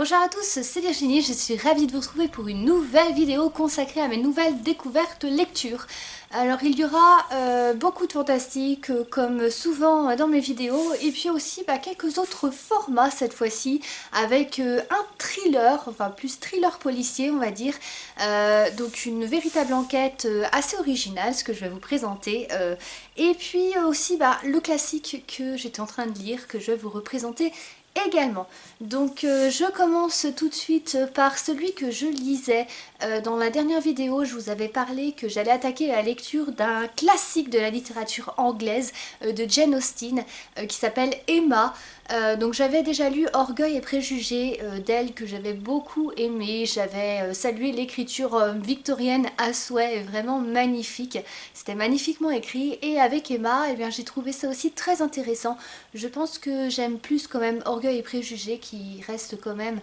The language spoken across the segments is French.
Bonjour à tous, c'est Virginie, je suis ravie de vous retrouver pour une nouvelle vidéo consacrée à mes nouvelles découvertes lecture. Alors il y aura beaucoup de fantastique comme souvent dans mes vidéos et puis aussi quelques autres formats cette fois-ci avec un thriller, enfin plus thriller policier on va dire, donc une véritable enquête assez originale ce que je vais vous présenter et puis aussi le classique que j'étais en train de lire que je vais vous représenter également. Donc je commence tout de suite par celui que je lisais. Dans la dernière vidéo, je vous avais parlé que j'allais attaquer la lecture d'un classique de la littérature anglaise de Jane Austen qui s'appelle Emma. Donc j'avais déjà lu Orgueil et préjugés d'elle que j'avais beaucoup aimé, j'avais salué l'écriture victorienne à souhait, vraiment magnifique, c'était magnifiquement écrit et avec Emma eh bien, j'ai trouvé ça aussi très intéressant. Je pense que j'aime plus quand même Orgueil et préjugés qui reste quand même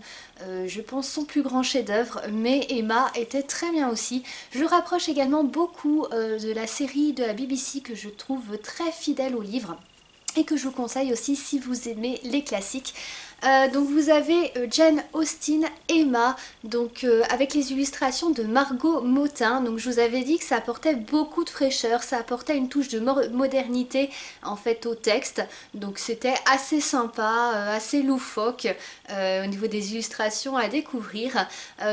je pense son plus grand chef-d'œuvre, mais Emma était très bien aussi. Je le rapproche également beaucoup de la série de la BBC que je trouve très fidèle au livre et que je vous conseille aussi si vous aimez les classiques. Donc vous avez Jane Austen, Emma, donc avec les illustrations de Margot Motin. Donc je vous avais dit que ça apportait beaucoup de fraîcheur, ça apportait une touche de modernité en fait au texte. Donc c'était assez sympa, assez loufoque au niveau des illustrations à découvrir.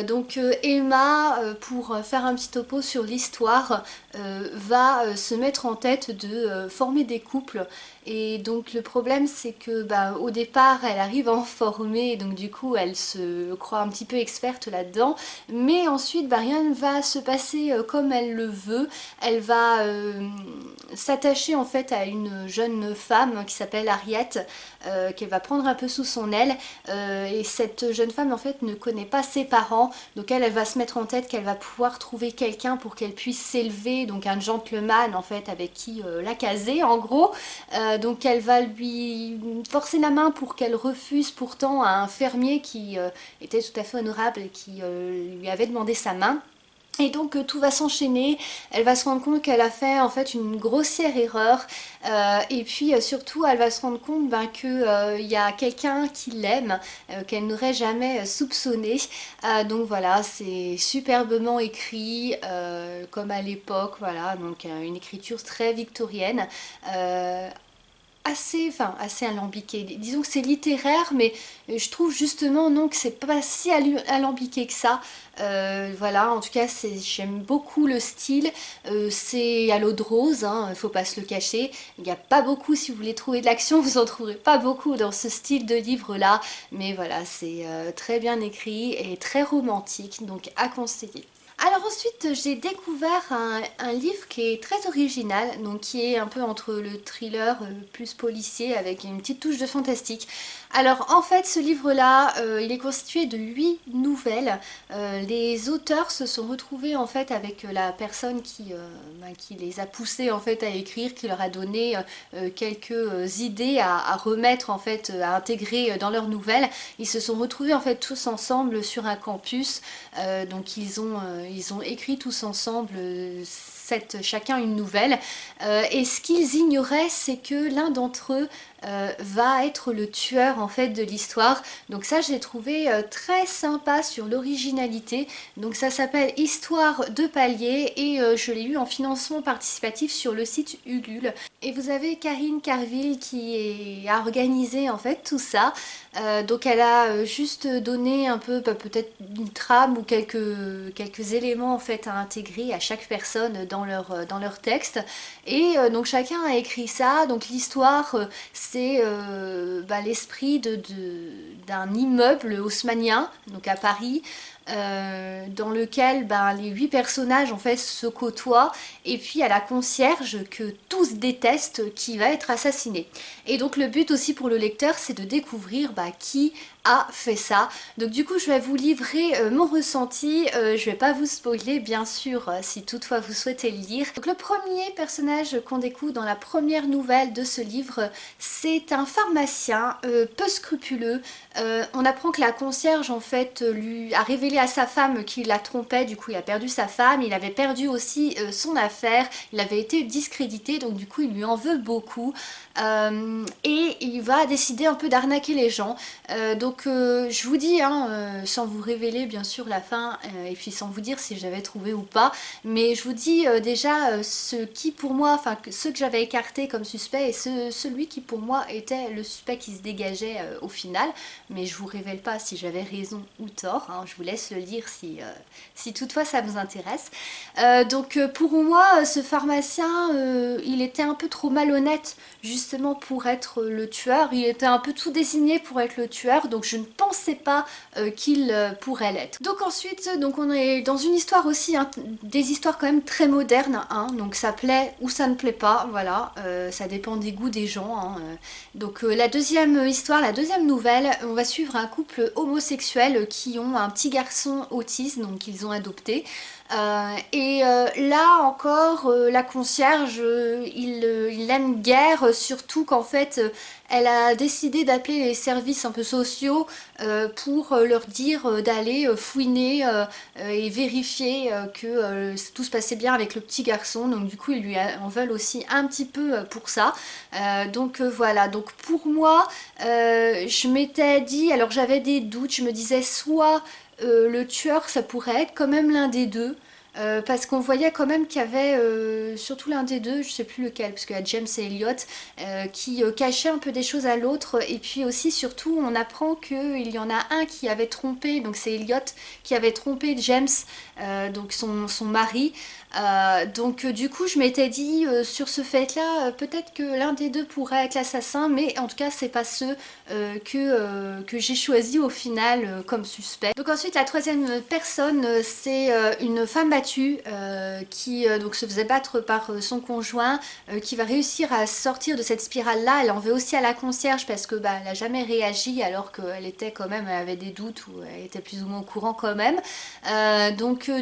Donc Emma, pour faire un petit topo sur l'histoire, va se mettre en tête de former des couples. Et donc le problème c'est que au départ elle arrive à en former, donc du coup elle se croit un petit peu experte là-dedans, mais ensuite rien ne va se passer comme elle le veut. Elle va s'attacher en fait à une jeune femme qui s'appelle Harriet, qu'elle va prendre un peu sous son aile, et cette jeune femme en fait ne connaît pas ses parents, donc elle va se mettre en tête qu'elle va pouvoir trouver quelqu'un pour qu'elle puisse s'élever, donc un gentleman en fait avec qui la caser en gros. Donc elle va lui forcer la main pour qu'elle refuse pourtant à un fermier qui était tout à fait honorable et qui lui avait demandé sa main. Et donc tout va s'enchaîner, elle va se rendre compte qu'elle a fait en fait une grossière erreur et puis surtout elle va se rendre compte qu'il y a quelqu'un qui l'aime, qu'elle n'aurait jamais soupçonné. Donc voilà, c'est superbement écrit comme à l'époque, voilà, donc une écriture très victorienne. Assez alambiqué. Disons que c'est littéraire, mais je trouve justement non que c'est pas si alambiqué que ça. Voilà, en tout cas j'aime beaucoup le style. C'est à l'eau de rose, hein, faut pas se le cacher. Il n'y a pas beaucoup, si vous voulez trouver de l'action, vous en trouverez pas beaucoup dans ce style de livre là. Mais voilà, c'est très bien écrit et très romantique, donc à conseiller. Alors ensuite j'ai découvert un livre qui est très original, donc qui est un peu entre le thriller plus policier avec une petite touche de fantastique. Alors en fait ce livre là il est constitué de 8 nouvelles. Les auteurs se sont retrouvés en fait avec la personne qui les a poussés en fait à écrire, qui leur a donné quelques idées à remettre en fait, à intégrer dans leurs nouvelles. Ils se sont retrouvés en fait tous ensemble sur un campus, donc ils ont écrit tous ensemble chacun une nouvelle, et ce qu'ils ignoraient c'est que l'un d'entre eux va être le tueur en fait de l'histoire. Donc ça je l'ai trouvé très sympa sur l'originalité. Donc ça s'appelle Histoire de palier et je l'ai eu en financement participatif sur le site Ulule. Et vous avez Karine Carville qui a organisé en fait tout ça. Donc elle a juste donné un peu peut-être une trame ou quelques éléments en fait à intégrer à chaque personne dans leur texte. Et donc chacun a écrit ça. Donc l'histoire c'est l'esprit d'un immeuble haussmannien, donc à Paris, dans lequel les 8 personnages en fait se côtoient, et puis il y a la concierge que tous détestent qui va être assassinée. Et donc le but aussi pour le lecteur c'est de découvrir qui a fait ça. Donc du coup je vais vous livrer mon ressenti, je vais pas vous spoiler bien sûr si toutefois vous souhaitez le lire. Donc le premier personnage qu'on découvre dans la première nouvelle de ce livre c'est un pharmacien peu scrupuleux. On apprend que la concierge en fait lui a révélé appris à sa femme qu'il la trompait, du coup il a perdu sa femme, il avait perdu aussi son affaire, il avait été discrédité, donc du coup il lui en veut beaucoup. Et il va décider un peu d'arnaquer les gens. Donc je vous dis, hein, sans vous révéler bien sûr la fin, et puis sans vous dire si j'avais trouvé ou pas, mais je vous dis déjà ce qui pour moi, enfin ceux que j'avais écartés comme suspect et celui qui pour moi était le suspect qui se dégageait au final, mais je vous révèle pas si j'avais raison ou tort, hein, je vous laisse le lire si toutefois ça vous intéresse. Donc pour moi ce pharmacien il était un peu trop malhonnête justement pour être le tueur, il était un peu tout désigné pour être le tueur, donc je ne pensais pas qu'il pourrait l'être. Donc ensuite, donc on est dans une histoire aussi, hein, des histoires quand même très modernes, hein, donc ça plaît ou ça ne plaît pas, voilà, ça dépend des goûts des gens. Hein, donc la deuxième histoire, la deuxième nouvelle, on va suivre un couple homosexuel qui ont un petit garçon autiste, donc qu'ils ont adopté. Là encore, la concierge, il l'aime guère, surtout qu'en fait, elle a décidé d'appeler les services un peu sociaux pour leur dire d'aller fouiner et vérifier que tout se passait bien avec le petit garçon. Donc du coup, ils lui en veulent aussi un petit peu pour ça. Voilà, donc pour moi, je m'étais dit, alors j'avais des doutes, je me disais soit le tueur ça pourrait être quand même l'un des deux. Parce qu'on voyait quand même qu'il y avait surtout l'un des deux, je sais plus lequel, parce qu'il y a James et Elliot qui cachaient un peu des choses à l'autre, et puis aussi surtout on apprend qu'il y en a un qui avait trompé, donc c'est Elliot qui avait trompé James, donc son mari. Du coup je m'étais dit sur ce fait là peut-être que l'un des deux pourrait être l'assassin, mais en tout cas c'est pas ceux que j'ai choisi au final comme suspect. Donc ensuite la troisième personne c'est une femme battue qui donc se faisait battre par son conjoint, qui va réussir à sortir de cette spirale là. Elle en veut aussi à la concierge parce que elle n'a jamais réagi alors qu'elle était quand même, elle avait des doutes ou elle était plus ou moins au courant quand même.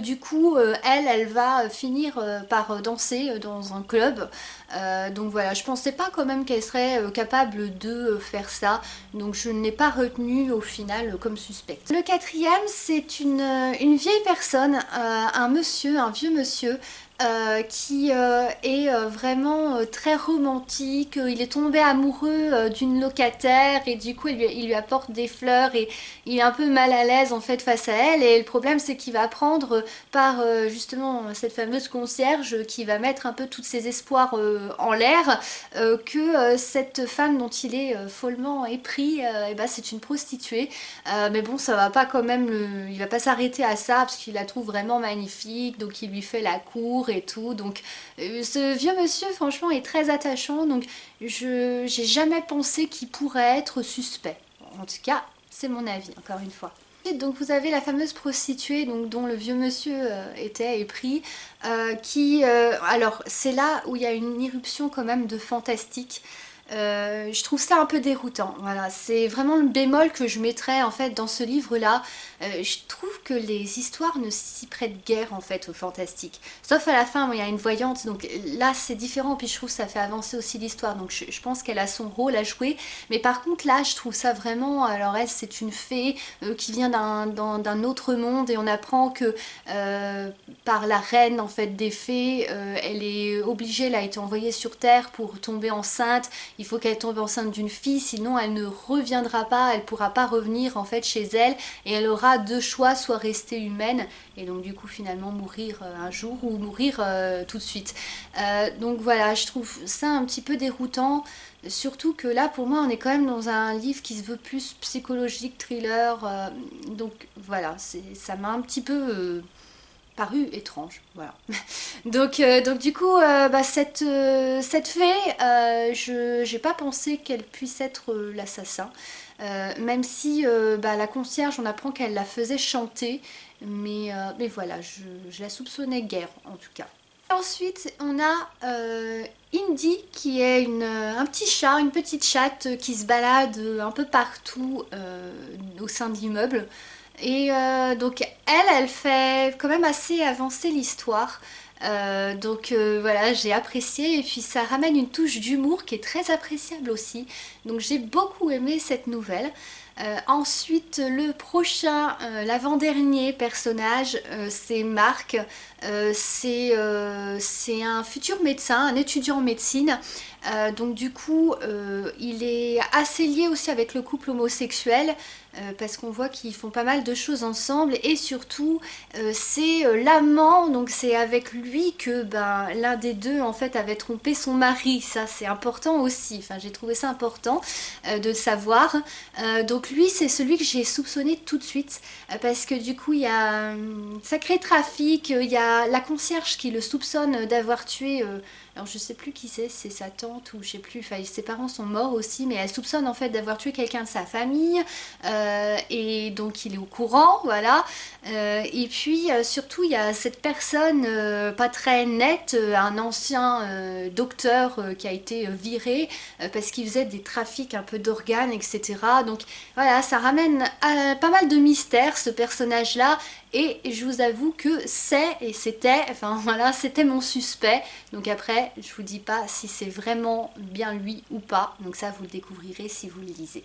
Du coup elle va finir par danser dans un club. Donc voilà, je pensais pas quand même qu'elle serait capable de faire ça, donc je ne l'ai pas retenue au final comme suspecte. Le quatrième, c'est une vieille personne, un monsieur, un vieux monsieur, qui est vraiment très romantique. Il est tombé amoureux d'une locataire et du coup il lui apporte des fleurs et il est un peu mal à l'aise en fait face à elle, et le problème c'est qu'il va apprendre par justement cette fameuse concierge qui va mettre un peu tous ses espoirs en l'air, que cette femme dont il est follement épris, c'est une prostituée. Mais bon, ça va pas quand même, il va pas s'arrêter à ça parce qu'il la trouve vraiment magnifique, donc il lui fait la cour et tout. Donc ce vieux monsieur franchement est très attachant, donc j'ai jamais pensé qu'il pourrait être suspect. En tout cas, c'est mon avis, encore une fois. Donc vous avez la fameuse prostituée donc, dont le vieux monsieur était épris, alors c'est là où il y a une irruption quand même de fantastique. Je trouve ça un peu déroutant, voilà, c'est vraiment le bémol que je mettrais en fait dans ce livre là. Je trouve que les histoires ne s'y prêtent guère en fait au fantastique, sauf à la fin où il y a une voyante, donc là c'est différent, puis je trouve que ça fait avancer aussi l'histoire, donc je pense qu'elle a son rôle à jouer, mais par contre là je trouve ça vraiment, alors elle c'est une fée qui vient d'un autre monde, et on apprend que par la reine en fait des fées, elle est obligée, elle a été envoyée sur terre pour tomber enceinte. Il faut qu'elle tombe enceinte d'une fille, sinon elle ne reviendra pas, elle pourra pas revenir en fait chez elle, et elle aura deux choix, soit rester humaine et donc du coup finalement mourir un jour, ou mourir tout de suite. Donc voilà, je trouve ça un petit peu déroutant, surtout que là pour moi on est quand même dans un livre qui se veut plus psychologique, thriller, donc voilà, ça m'a un petit peu paru étrange, voilà. Donc du coup, cette fée, j'ai pas pensé qu'elle puisse être l'assassin, même si la concierge, on apprend qu'elle la faisait chanter, mais voilà, je la soupçonnais guère en tout cas. Ensuite, on a Indy qui est un petit chat, une petite chatte qui se balade un peu partout au sein de l'immeuble. Et donc elle fait quand même assez avancer l'histoire. Voilà, j'ai apprécié et puis ça ramène une touche d'humour qui est très appréciable aussi. Donc j'ai beaucoup aimé cette nouvelle. Ensuite, le prochain, l'avant-dernier personnage, c'est Marc. C'est un futur médecin, un étudiant en médecine. Donc du coup, il est assez lié aussi avec le couple homosexuel. Parce qu'on voit qu'ils font pas mal de choses ensemble et surtout c'est l'amant, donc c'est avec lui que ben, l'un des deux en fait avait trompé son mari, ça c'est important aussi, enfin j'ai trouvé ça important de le savoir. Donc lui c'est celui que j'ai soupçonné tout de suite parce que du coup il y a un sacré trafic, il y a la concierge qui le soupçonne d'avoir tué alors je sais plus qui c'est sa tante ou je sais plus, enfin ses parents sont morts aussi, mais elle soupçonne en fait d'avoir tué quelqu'un de sa famille, et donc il est au courant, voilà. Et puis surtout il y a cette personne pas très nette, un ancien docteur qui a été viré parce qu'il faisait des trafics un peu d'organes, etc. Donc voilà, ça ramène pas mal de mystères ce personnage-là. Et je vous avoue que c'était mon suspect. Donc après, je vous dis pas si c'est vraiment bien lui ou pas. Donc ça, vous le découvrirez si vous le lisez.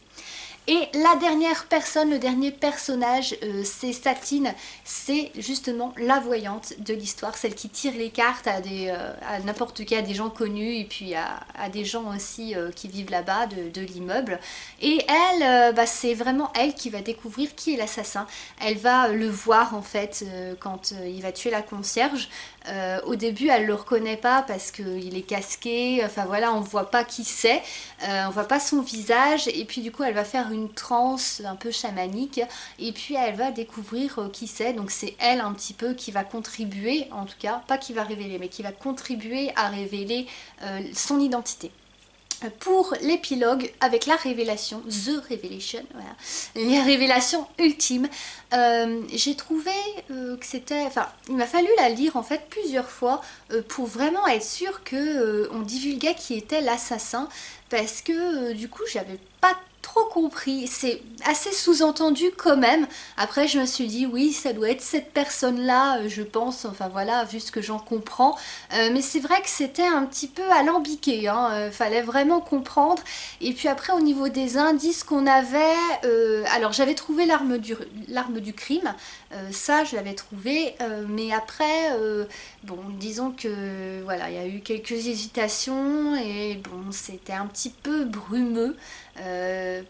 Et la dernière personne, le dernier personnage, c'est Satine. C'est justement la voyante de l'histoire, celle qui tire les cartes à n'importe qui, à des gens connus et puis à des gens aussi qui vivent là-bas de l'immeuble. Et elle, c'est vraiment elle qui va découvrir qui est l'assassin. Elle va le voir en fait quand il va tuer la concierge. Au début elle le reconnaît pas parce qu'il est casqué, enfin voilà, on voit pas qui c'est, on voit pas son visage et puis du coup elle va faire une transe un peu chamanique et puis elle va découvrir qui c'est, donc c'est elle un petit peu qui va contribuer, en tout cas pas qui va révéler mais qui va contribuer à révéler son identité. Pour l'épilogue avec la révélation, The Revelation, voilà, les révélations ultimes, j'ai trouvé que c'était, enfin, il m'a fallu la lire en fait plusieurs fois pour vraiment être sûre que on divulguait qui était l'assassin, parce que du coup j'avais pas trop compris, c'est assez sous-entendu quand même. Après je me suis dit oui ça doit être cette personne là, je pense, enfin voilà, vu ce que j'en comprends. Mais c'est vrai que c'était un petit peu alambiqué, hein, fallait vraiment comprendre. Et puis après au niveau des indices qu'on avait, alors j'avais trouvé l'arme du crime, ça je l'avais trouvé, mais après bon disons que voilà, il y a eu quelques hésitations et bon c'était un petit peu brumeux.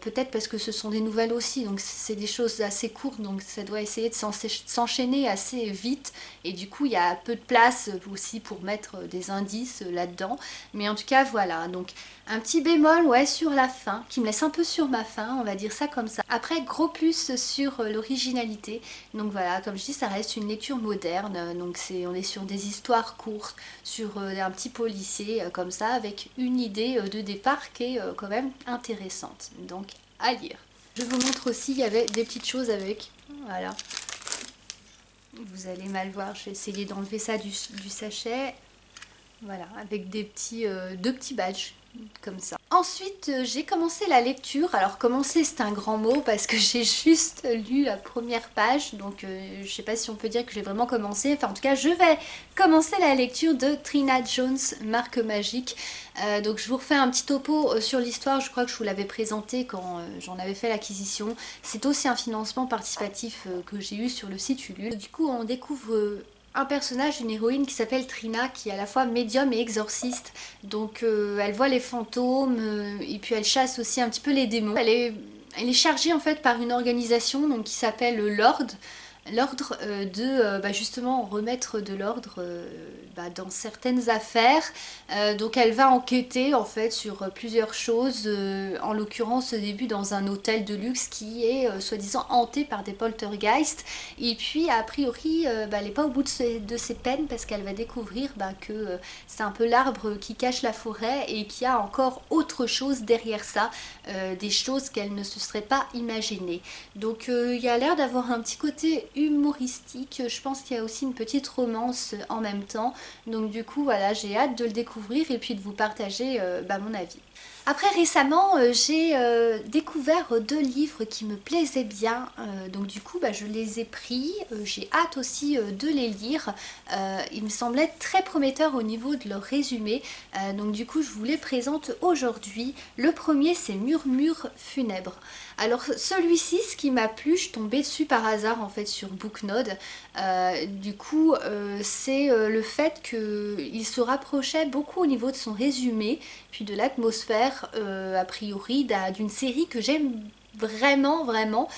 Peut-être parce que ce sont des nouvelles aussi, donc c'est des choses assez courtes, donc ça doit essayer de s'enchaîner assez vite et du coup il y a peu de place aussi pour mettre des indices là-dedans, mais en tout cas voilà, donc un petit bémol ouais sur la fin qui me laisse un peu sur ma faim, on va dire ça comme ça. Après gros plus sur l'originalité, donc voilà, comme je dis ça reste une lecture moderne, donc on est sur des histoires courtes, sur un petit policier comme ça avec une idée de départ qui est quand même intéressante, donc à lire. Je vous montre aussi, il y avait des petites choses avec, voilà, vous allez mal voir, je vais essayer d'enlever ça du sachet, voilà, avec des petits, deux petits badges comme ça. Ensuite j'ai commencé la lecture, alors commencer c'est un grand mot parce que j'ai juste lu la première page, donc je sais pas si on peut dire que j'ai vraiment commencé, enfin en tout cas je vais commencer la lecture de Trina Jones, Marque Magique. Donc je vous refais un petit topo sur l'histoire, je crois que je vous l'avais présenté quand j'en avais fait l'acquisition. C'est aussi un financement participatif que j'ai eu sur le site Ulule. Du coup on découvre un personnage, une héroïne qui s'appelle Trina, qui est à la fois médium et exorciste. Donc elle voit les fantômes et puis elle chasse aussi un petit peu les démons. Elle est chargée en fait par une organisation donc, qui s'appelle l'ordre de justement remettre de l'ordre dans certaines affaires. Donc elle va enquêter en fait sur plusieurs choses, en l'occurrence au début dans un hôtel de luxe qui est soi-disant hanté par des poltergeists, et puis a priori elle n'est pas au bout de ses peines parce qu'elle va découvrir que c'est un peu l'arbre qui cache la forêt et qu'il y a encore autre chose derrière ça, des choses qu'elle ne se serait pas imaginées. Donc il y a l'air d'avoir un petit côté humoristique, je pense qu'il y a aussi une petite romance en même temps, donc du coup voilà, j'ai hâte de le découvrir et puis de vous partager mon avis. Après récemment j'ai découvert 2 livres qui me plaisaient bien, donc du coup je les ai pris, j'ai hâte aussi de les lire. Ils me semblaient très prometteurs au niveau de leur résumé, donc du coup je vous les présente aujourd'hui. Le premier c'est Murmures funèbres. Alors celui-ci, ce qui m'a plu, je suis tombée dessus par hasard en fait sur Booknode. Du coup c'est le fait qu'il se rapprochait beaucoup au niveau de son résumé puis de l'atmosphère a priori d'une série que j'aime vraiment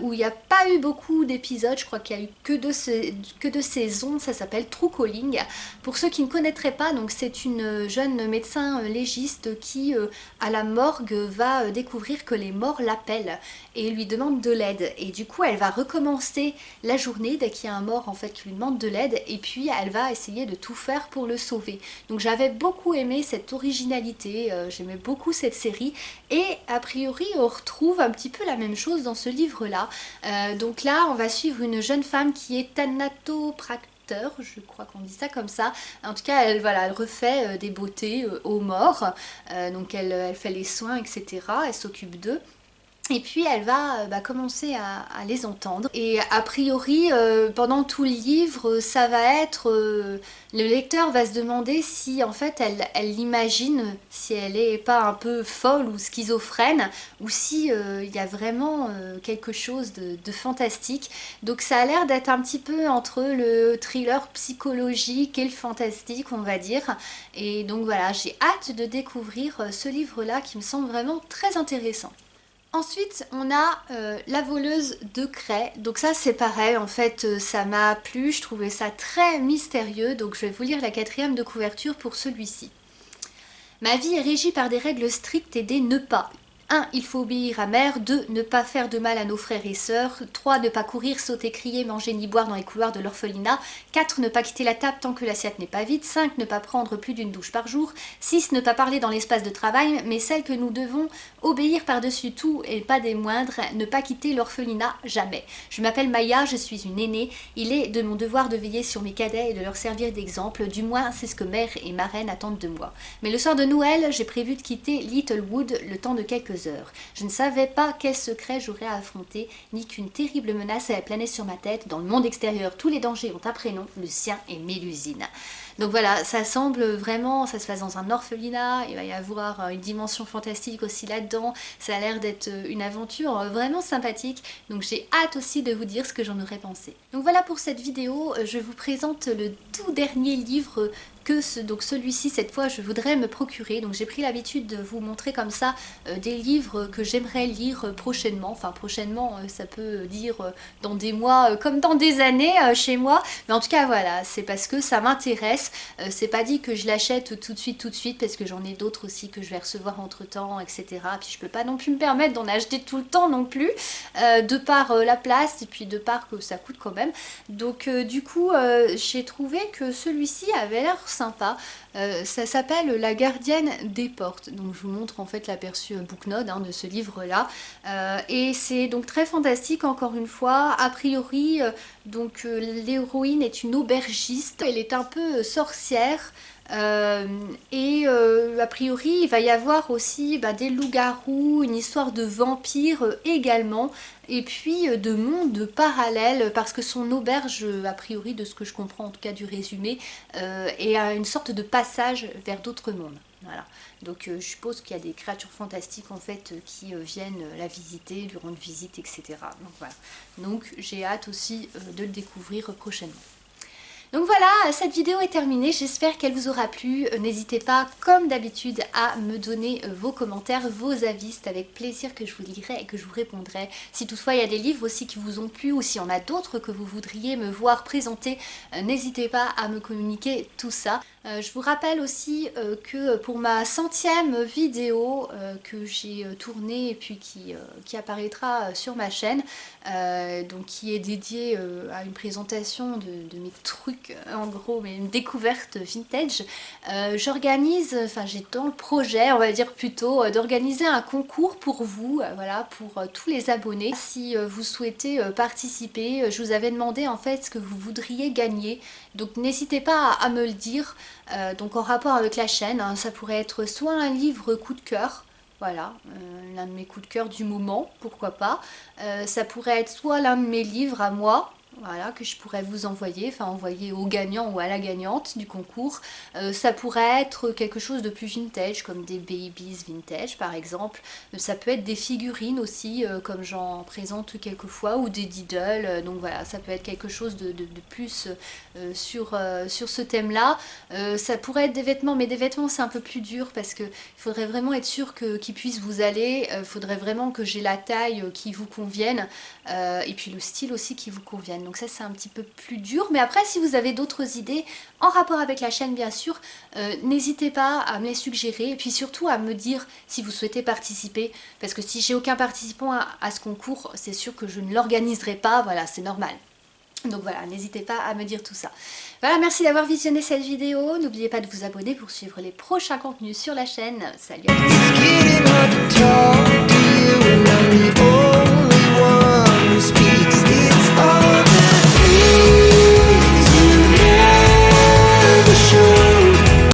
où il n'y a pas eu beaucoup d'épisodes, je crois qu'il y a eu que deux saisons. Ça s'appelle True Calling. Pour ceux qui ne connaîtraient pas, donc c'est une jeune médecin légiste qui à la morgue va découvrir que les morts l'appellent et lui demandent de l'aide, et du coup elle va recommencer la journée dès qu'il y a un mort en fait qui lui demande de l'aide, et puis elle va essayer de tout faire pour le sauver. Donc j'avais beaucoup aimé cette originalité, j'aimais beaucoup cette série, et a priori on retrouve un petit peu la même chose dans ce livre là. Donc là on va suivre une jeune femme qui est thanatopracteur, je crois qu'on dit ça comme ça. En tout cas, elle refait des beautés aux morts. Donc elle fait les soins, etc. Elle s'occupe d'eux. Et puis elle va commencer à les entendre. Et a priori, pendant tout le livre, ça va être... le lecteur va se demander si en fait elle l'imagine, si elle est pas un peu folle ou schizophrène, ou si il y a vraiment quelque chose de fantastique. Donc ça a l'air d'être un petit peu entre le thriller psychologique et le fantastique, on va dire. Et donc voilà, j'ai hâte de découvrir ce livre-là qui me semble vraiment très intéressant. Ensuite, on a La voleuse de craie. Donc ça, c'est pareil, en fait, ça m'a plu, je trouvais ça très mystérieux. Donc je vais vous lire la 4e de couverture pour celui-ci. Ma vie est régie par des règles strictes et des ne pas. 1. Il faut obéir à mère. 2. Ne pas faire de mal à nos frères et sœurs. 3. Ne pas courir, sauter, crier, manger ni boire dans les couloirs de l'orphelinat. 4. Ne pas quitter la table tant que l'assiette n'est pas vide. 5. Ne pas prendre plus d'une douche par jour. 6. Ne pas parler dans l'espace de travail, mais celle que nous devons obéir par-dessus tout et pas des moindres. Ne pas quitter l'orphelinat, jamais. Je m'appelle Maya, je suis une aînée. Il est de mon devoir de veiller sur mes cadets et de leur servir d'exemple. Du moins, c'est ce que mère et marraine attendent de moi. Mais le soir de Noël, j'ai prévu de quitter Littlewood le temps de quelques heures. Je ne savais pas quel secret j'aurais à affronter, ni qu'une terrible menace allait planer sur ma tête. Dans le monde extérieur, tous les dangers ont un prénom, le sien est Mélusine. Donc voilà, ça semble vraiment, ça se passe dans un orphelinat, il va y avoir une dimension fantastique aussi là-dedans, ça a l'air d'être une aventure vraiment sympathique, donc j'ai hâte aussi de vous dire ce que j'en aurais pensé. Donc voilà pour cette vidéo, je vous présente le tout dernier livre donc celui-ci cette fois je voudrais me procurer. Donc j'ai pris l'habitude de vous montrer comme ça des livres que j'aimerais lire prochainement. Enfin prochainement ça peut dire dans des mois comme dans des années chez moi. Mais en tout cas voilà, c'est parce que ça m'intéresse. C'est pas dit que je l'achète tout de suite parce que j'en ai d'autres aussi que je vais recevoir entre temps, etc. Puis je peux pas non plus me permettre d'en acheter tout le temps non plus, de par la place et puis de par que ça coûte quand même. Donc du coup j'ai trouvé que celui-ci avait l'air sympa. Ça s'appelle La gardienne des portes. Donc je vous montre en fait l'aperçu Booknode de ce livre là. Et c'est donc très fantastique encore une fois. A priori donc l'héroïne est une aubergiste. Elle est un peu sorcière. Et a priori il va y avoir aussi des loups-garous, une histoire de vampires également, et puis de mondes parallèles parce que son auberge, a priori de ce que je comprends en tout cas du résumé, est une sorte de passage vers d'autres mondes. Voilà. Donc je suppose qu'il y a des créatures fantastiques en fait qui viennent la visiter, lui rendre visite, etc. Donc voilà. Donc j'ai hâte aussi de le découvrir prochainement. Donc voilà, cette vidéo est terminée, j'espère qu'elle vous aura plu. N'hésitez pas, comme d'habitude, à me donner vos commentaires, vos avis. C'est avec plaisir que je vous lirai et que je vous répondrai. Si toutefois il y a des livres aussi qui vous ont plu ou s'il y en a d'autres que vous voudriez me voir présenter, n'hésitez pas à me communiquer tout ça. Je vous rappelle aussi que pour ma 100e vidéo que j'ai tournée et puis qui apparaîtra sur ma chaîne, donc qui est dédiée à une présentation de mes trucs, en gros, mais une découverte vintage, j'organise, enfin j'ai dans le projet, on va dire plutôt, d'organiser un concours pour vous, voilà, pour tous les abonnés. Si vous souhaitez participer, je vous avais demandé en fait ce que vous voudriez gagner, donc n'hésitez pas à me le dire. donc en rapport avec la chaîne, hein, ça pourrait être soit un livre coup de cœur, voilà, l'un de mes coups de cœur du moment, pourquoi pas. Ça pourrait être soit l'un de mes livres à moi, voilà, que je pourrais vous envoyer, enfin envoyer au gagnant ou à la gagnante du concours. Ça pourrait être quelque chose de plus vintage, comme des babies vintage par exemple. Ça peut être des figurines aussi, comme j'en présente quelquefois, ou des diddles. Donc voilà, ça peut être quelque chose de plus sur ce thème-là. Ça pourrait être des vêtements, mais des vêtements c'est un peu plus dur parce que il faudrait vraiment être sûr qu'ils puissent vous aller. Il faudrait vraiment que j'ai la taille qui vous convienne et puis le style aussi qui vous convienne. Donc ça c'est un petit peu plus dur, mais après si vous avez d'autres idées en rapport avec la chaîne bien sûr, n'hésitez pas à me les suggérer et puis surtout à me dire si vous souhaitez participer, parce que si j'ai aucun participant à ce concours, c'est sûr que je ne l'organiserai pas, voilà, c'est normal. Donc voilà, n'hésitez pas à me dire tout ça. Voilà, merci d'avoir visionné cette vidéo. N'oubliez pas de vous abonner pour suivre les prochains contenus sur la chaîne. Salut à tous.